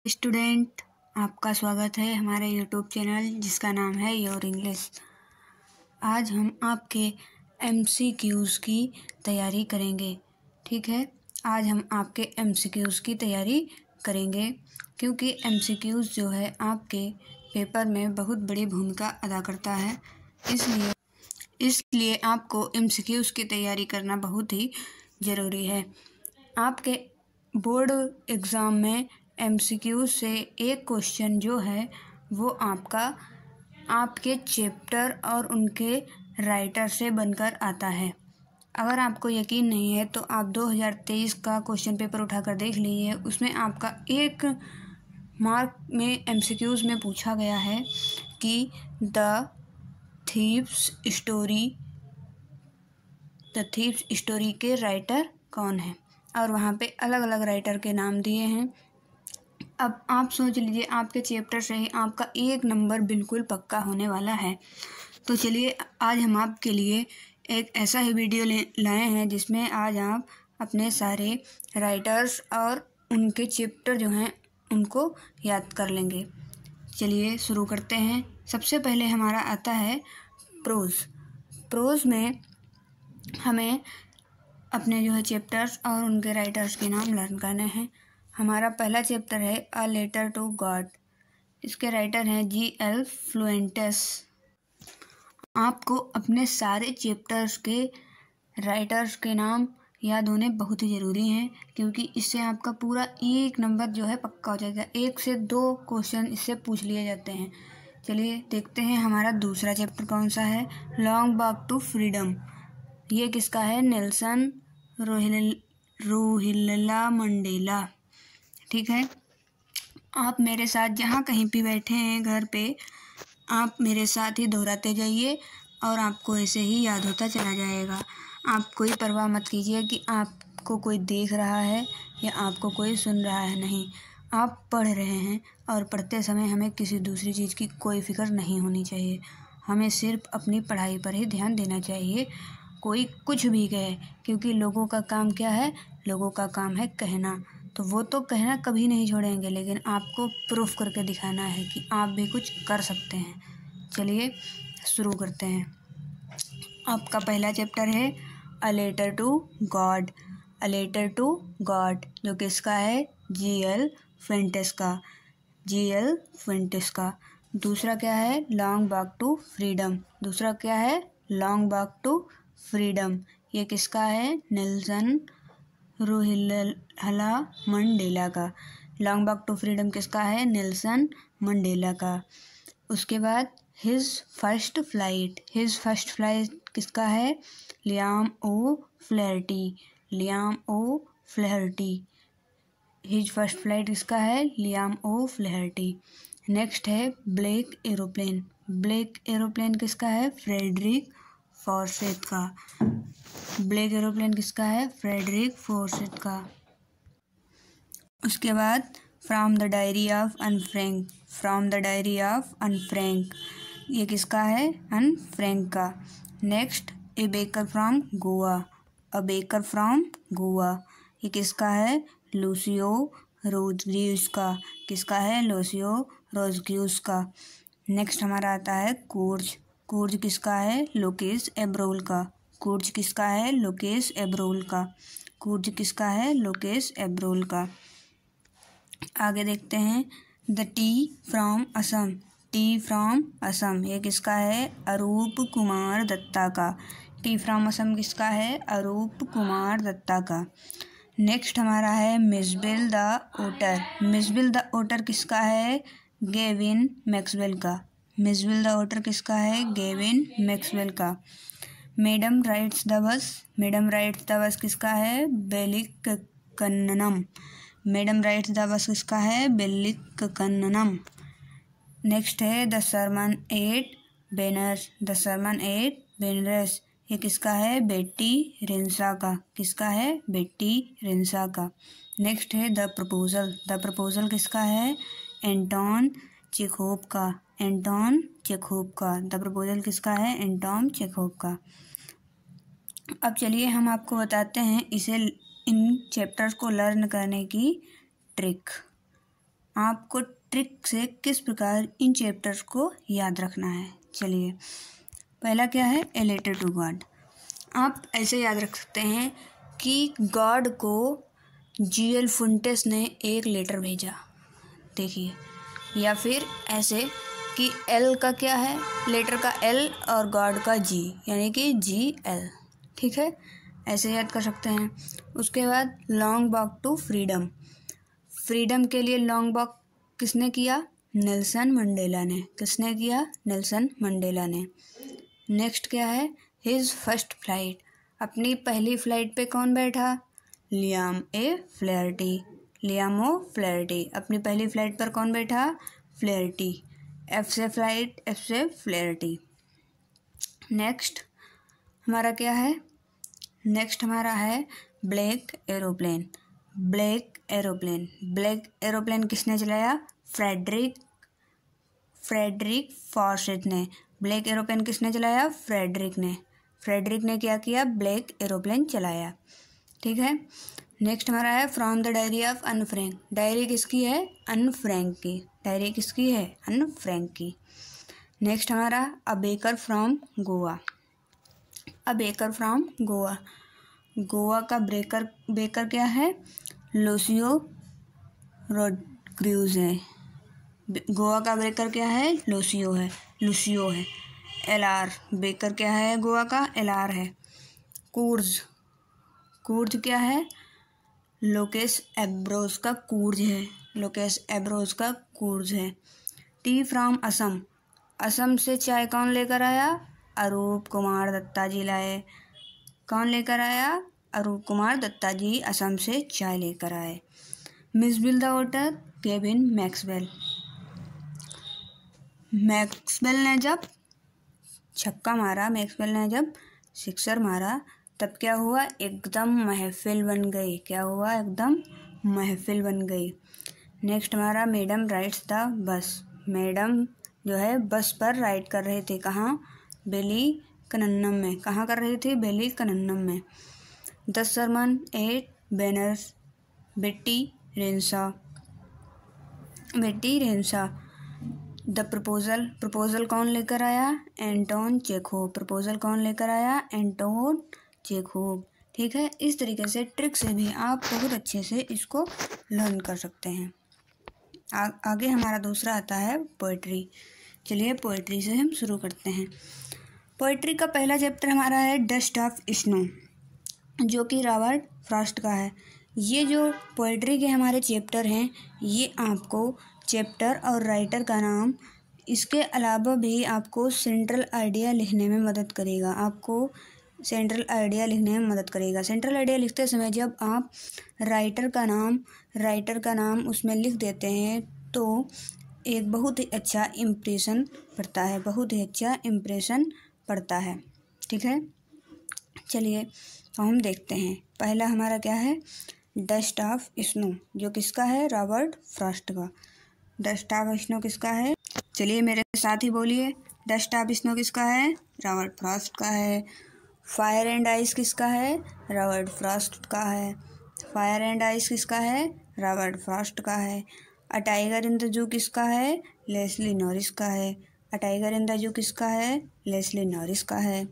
Student, आपका स्वागत है हमारे यूट्यूब चैनल जिसका नाम है योर इंग्लिश। आज हम आपके MCQs की तैयारी करेंगे। ठीक है, आज हम आपके MCQs की तैयारी करेंगे क्योंकि MCQs जो है आपके पेपर में बहुत बड़ी भूमिका अदा करता है। इसलिए आपको MCQs की तैयारी करना बहुत ही ज़रूरी है। आपके बोर्ड एग्ज़ाम में MCQ से एक क्वेश्चन जो है वो आपके चैप्टर और उनके राइटर से बनकर आता है। अगर आपको यकीन नहीं है तो आप 2023 का क्वेश्चन पेपर उठाकर देख लीजिए। उसमें आपका एक मार्क में MCQs में पूछा गया है कि द थीव्स स्टोरी के राइटर कौन है, और वहाँ पे अलग अलग राइटर के नाम दिए हैं। अब आप सोच लीजिए आपके चैप्टर से ही आपका एक नंबर बिल्कुल पक्का होने वाला है। तो चलिए आज हम आपके लिए एक ऐसा ही वीडियो लाए हैं जिसमें आज आप अपने सारे राइटर्स और उनके चैप्टर जो हैं उनको याद कर लेंगे। चलिए शुरू करते हैं। सबसे पहले हमारा आता है प्रोज में हमें अपने जो है चैप्टर्स और उनके राइटर्स के नाम लर्न करने हैं। हमारा पहला चैप्टर है अ लेटर टू गॉड। इसके राइटर हैं G.L. फ्लुएंटस। आपको अपने सारे चैप्टर्स के राइटर्स के नाम याद होने बहुत ही ज़रूरी हैं क्योंकि इससे आपका पूरा एक नंबर जो है पक्का हो जाएगा। 1 से 2 क्वेश्चन इससे पूछ लिए जाते हैं। चलिए देखते हैं हमारा दूसरा चैप्टर कौन सा है। Long walk to freedom. ये किसका है? Nelson Rolihlahla Mandela. ठीक है, आप मेरे साथ जहाँ कहीं भी बैठे हैं घर पे, आप मेरे साथ ही दोहराते जाइए और आपको ऐसे ही याद होता चला जाएगा। आप कोई परवाह मत कीजिए कि आपको कोई देख रहा है या आपको कोई सुन रहा है। नहीं, आप पढ़ रहे हैं और पढ़ते समय हमें किसी दूसरी चीज़ की कोई फिक्र नहीं होनी चाहिए। हमें सिर्फ अपनी पढ़ाई पर ही ध्यान देना चाहिए। कोई कुछ भी कहे, क्योंकि लोगों का काम क्या है? लोगों का काम है कहना। तो वो तो कहना कभी नहीं छोड़ेंगे, लेकिन आपको प्रूफ करके दिखाना है कि आप भी कुछ कर सकते हैं। चलिए शुरू करते हैं। आपका पहला चैप्टर है a letter to God. A letter to God जो किसका है? G.L. फ्वेंटेस का। दूसरा क्या है? Long walk to freedom. दूसरा क्या है? Long walk to freedom. ये किसका है? नेल्सन रोहिल्ला मंडेला का। लॉन्ग वॉक टू फ्रीडम किसका है? नेल्सन मंडेला का। उसके बाद हिज फर्स्ट फ्लाइट किसका है? लियाम ओ फ्लेहर्टी। हिज फर्स्ट फ्लाइट किसका है? लियाम ओ फ्लेहर्टी। नेक्स्ट है ब्लैक एरोप्लेन किसका है? फ्रेडरिक फॉर्सेट का। ब्लैक एरोप्लेन किसका है? फ्रेडरिक फॉर्सेट का। उसके बाद from the diary of an Frank. ये किसका है? अन फ्रैंक का। Next A baker from Goa. ये किसका है? लूसियो रोड्रिग्यूज का। किसका है? लूसियो रोड्रिग्यूज का। नेक्स्ट हमारा आता है कोर्ज किसका है? लुकेस एब्रोल का। कोर्ज किसका है? लुकेस एब्रोल का। आगे देखते हैं द टी फ्रॉम असम। ये किसका है? अरूप कुमार दत्ता का। टी फ्रॉम असम किसका है? अरूप कुमार दत्ता का। नेक्स्ट हमारा है मिसबिल द ओटर किसका है? गेविन मैक्सवेल का। किसका है? गेविन मैक्सवेल का। मैडम राइट्स द बस किसका है? बेलिक कन्ननम। नेक्स्ट है द सर्मन एट बेनर्स। ये किसका है? बेट्टी रेंसा का। नेक्स्ट है द प्रपोजल किसका है? एंटोन चेखोव का। द प्रपोजल किसका है? एंटोन चेखोव का। अब चलिए हम आपको बताते हैं इन चैप्टर्स को लर्न करने की ट्रिक। आपको ट्रिक से किस प्रकार इन चैप्टर्स को याद रखना है। चलिए, पहला क्या है, ए लेटर टू गॉड। आप ऐसे याद रख सकते हैं कि गॉड को GL फुंटेस ने एक लेटर भेजा, देखिए, या फिर ऐसे कि एल का क्या है, लेटर का एल और गॉड का G, यानी कि GL, ठीक है, ऐसे याद कर सकते हैं। उसके बाद long walk to freedom. Freedom के लिए लॉन्ग वॉक किसने किया, नेल्सन मंडेला ने। किसने किया, नेल्सन मंडेला ने। नेक्स्ट क्या है, हिज फर्स्ट फ्लाइट। अपनी पहली फ्लाइट पे कौन बैठा, लियाम ए फ्लेयर्टी। लियाम ओ फ्लेयर्टी, अपनी पहली फ्लाइट पर कौन बैठा, फ्लेयर्टी। एफ से फ्लाइट, एफ से फ्लेयर्टी। नेक्स्ट हमारा क्या है, नेक्स्ट हमारा है black aeroplane. Black aeroplane, black aeroplane किसने चलाया, फ्रेडरिक फॉर्सिथ ने। ब्लैक एरोप्लेन किसने चलाया, फ्रेडरिक ने। फ्रेडरिक ने क्या किया, ब्लैक एरोप्लेन चलाया, ठीक है। नेक्स्ट हमारा है from the diary of an Frank. Diary किसकी है, अन फ्रैंक की। डायरी किसकी है, अन फ्रैंक की। नेक्स्ट हमारा a baker from Goa. A baker from Goa. Goa का बेकर क्या है, लूसियो रोड्रिग्यूज है। गोवा का बेकर क्या है, लूसियो है। LR बेकर क्या है, गोवा का LR है। कूर्ज क्या है, लोकेस एब्रोज का कूर्ज है। लोकेस एब्रोज का कूर्ज है। T from Assam. असम से चाय कौन लेकर आया, अरूप कुमार दत्ता जी लाए। कौन लेकर आया, अरूप कुमार दत्ता जी असम से चाय लेकर आए। Miss bill the voter, Kevin Maxwell. Maxwell ने जब छक्का मारा, मैक्सवेल ने जब सिक्सर मारा, तब क्या हुआ, एकदम महफिल बन गई। क्या हुआ, एकदम महफिल बन गई। नेक्स्ट हमारा madam rides the bus. Madam जो है बस पर राइड कर रहे थे, कहाँ, बेली कनन्नम में। कहाँ कर रही थी, बेली कनन्नम में। The sermon at Benares, Betty Renshaw. The proposal कौन लेकर आया, एंटोन चेखोव। प्रपोजल कौन लेकर आया, एंटोन चेखोव, ठीक है। इस तरीके से ट्रिक से भी आप बहुत अच्छे से इसको लर्न कर सकते हैं। आगे हमारा दूसरा आता है पोइट्री। चलिए पोइट्री से हम शुरू करते हैं। पोइट्री का पहला चैप्टर हमारा है डस्ट ऑफ स्नो, जो कि रॉबर्ट फ्रॉस्ट का है। ये जो पोइट्री के हमारे चैप्टर हैं, ये आपको चैप्टर और राइटर का नाम, इसके अलावा भी आपको सेंट्रल आइडिया लिखने में मदद करेगा। सेंट्रल आइडिया लिखते समय जब आप राइटर का नाम उसमें लिख देते हैं तो एक बहुत ही अच्छा इम्प्रेशन पड़ता है, ठीक है। चलिए तो हम देखते हैं। पहला हमारा क्या है, डस्ट ऑफ स्नो, जो किसका है, रॉबर्ट फ्रॉस्ट का। डस्ट ऑफ स्नो किसका है, चलिए मेरे साथ ही बोलिए। डस्ट ऑफ स्नो किसका है, रॉबर्ट फ्रॉस्ट का है। फायर एंड आइस किसका है, रॉबर्ट फ्रॉस्ट का है। फायर एंड आइस किसका है, रॉबर्ट फ्रॉस्ट का है। A tiger in the zoo किसका है, लेस्ली नॉरिस का है। A tiger in the zoo किसका है, लेस्ली नॉरिस का है।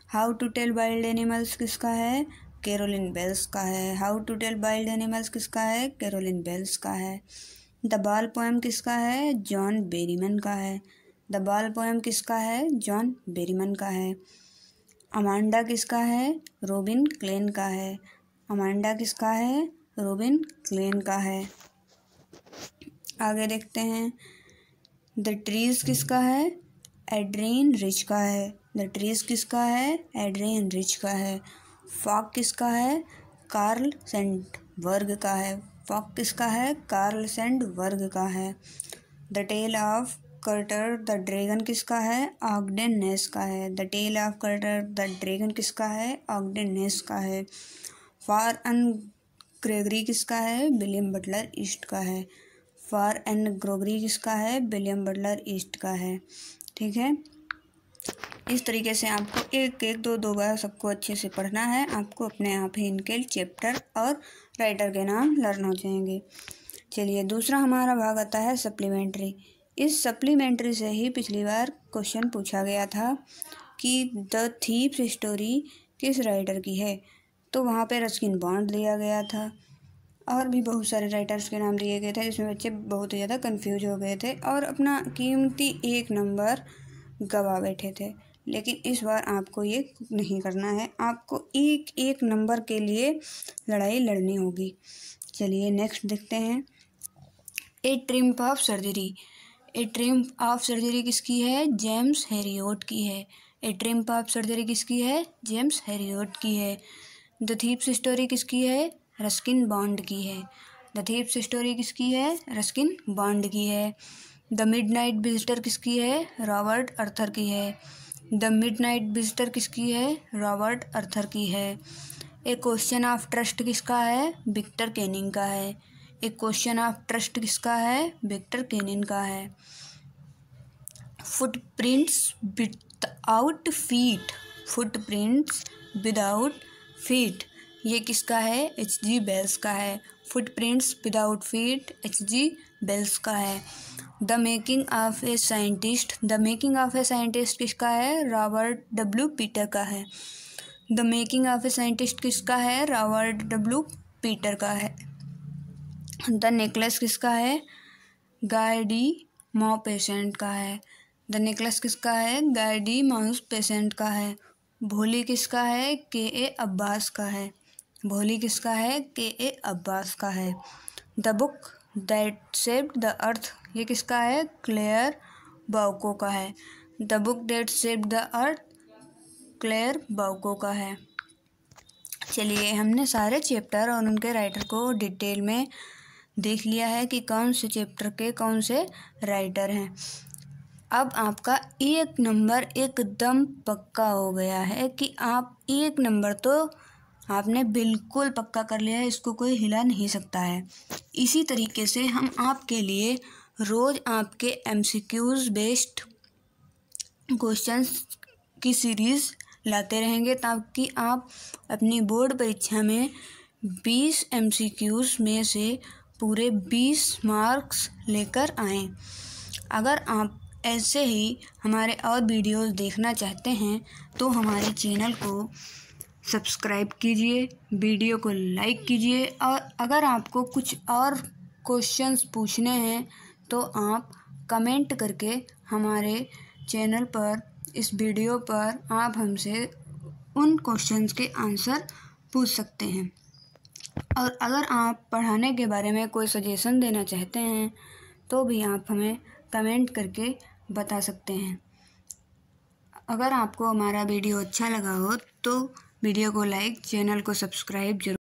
How to tell wild animals किसका है, कैरोलिन बेल्स का है। How to tell wild animals किसका है, कैरोलिन बेल्स का है। द बॉल पोएम किसका है, जॉन बेरीमन का है। द बॉल पोएम किसका है, जॉन बेरीमन का है। अमांडा किसका है, रॉबिन क्लेन का है। अमांडा किसका है, रॉबिन क्लेन का है। आगे देखते हैं। द ट्रीज किसका है, एड्रियन रिच का है। द ट्रीज किसका है, एड्रियन रिच का है। फॉग किसका है, कार्ल सैंडबर्ग का है। फॉग किसका है, कार्ल सैंडबर्ग का है। The tale of Custard the dragon किसका है, ऑग्डेन नेस का है। The tale of Custard the dragon किसका है, ऑग्डेन नेस का है। फॉर एन ग्रेगरी किसका है, विलियम बटलर ईस्ट का है। फॉर एन ग्रेगरी किसका है, विलियम बटलर ईस्ट का है, ठीक है। इस तरीके से आपको एक दो बार सबको अच्छे से पढ़ना है। आपको अपने आप ही इनके चैप्टर और राइटर के नाम लर्न हो जाएंगे। चलिए दूसरा हमारा भाग आता है सप्लीमेंट्री। इस सप्लीमेंट्री से ही पिछली बार क्वेश्चन पूछा गया था कि द थीव्स स्टोरी किस राइटर की है, तो वहाँ पे रस्किन बॉन्ड दिया गया था और भी बहुत सारे राइटर्स के नाम दिए गए थे, जिसमें बच्चे बहुत ही ज़्यादा कंफ्यूज हो गए थे और अपना कीमती 1 नंबर गवा बैठे थे। लेकिन इस बार आपको ये नहीं करना है, आपको एक नंबर के लिए लड़ाई लड़नी होगी। चलिए नेक्स्ट देखते हैं। A triumph of surgery. A triumph of surgery किसकी है? जेम्स हैरियोट की है। ए ट्रिम्प ऑफ सर्जरी किसकी है? जेम्स हैरियोट की है। द थीव्स स्टोरी किसकी है? रस्किन बॉन्ड की है। द थीव्स स्टोरी किसकी है? रस्किन बॉन्ड की है। द मिडनाइट विजिटर किसकी है? रॉबर्ट अर्थर की है। द मिडनाइट विजिटर किसकी है? रॉबर्ट अर्थर की है। ए क्वेश्चन ऑफ ट्रस्ट किसका है? विक्टर केनिंग का है। एक क्वेश्चन ऑफ ट्रस्ट किसका है? विक्टर केनिन का है। Footprints without feet. Footprints without feet ये किसका है? H.G. वेल्स का है। Footprints without feet H.G. Wales का है। The making of a scientist. The making of a scientist किसका है? Robert W. पीटर का है। The making of a scientist किसका है? Robert W. पीटर का है। द नेकलेस किसका है? गाय डी मॉपेसेंट का है। द नेकलेस किसका है? गाय डी मॉपेसेंट का है। भोली किसका है? K.A. अब्बास का है। भोली किसका है? K.A. अब्बास का है। The book that saved the earth ये किसका है? क्लेयर बाउको का है। The book that saved the earth Claire Boiko का है। चलिए हमने सारे चैप्टर और उनके राइटर को डिटेल में देख लिया है कि कौन से चैप्टर के कौन से राइटर हैं। अब आपका 1 नंबर एकदम पक्का हो गया है कि आप 1 नंबर तो आपने बिल्कुल पक्का कर लिया है, इसको कोई हिला नहीं सकता है। इसी तरीके से हम आपके लिए रोज़ आपके MCQs बेस्ड क्वेश्चंस की सीरीज़ लाते रहेंगे ताकि आप अपनी बोर्ड परीक्षा में 20 MCQs में से पूरे 20 मार्क्स लेकर आएँ। अगर आप ऐसे ही हमारे और वीडियोस देखना चाहते हैं तो हमारे चैनल को सब्सक्राइब कीजिए, वीडियो को लाइक कीजिए और अगर आपको कुछ और क्वेश्चंस पूछने हैं तो आप कमेंट करके हमारे चैनल पर इस वीडियो पर आप हमसे उन क्वेश्चंस के आंसर पूछ सकते हैं। और अगर आप पढ़ाने के बारे में कोई सजेशन देना चाहते हैं तो भी आप हमें कमेंट करके बता सकते हैं। अगर आपको हमारा वीडियो अच्छा लगा हो तो वीडियो को लाइक, चैनल को सब्सक्राइब जरूर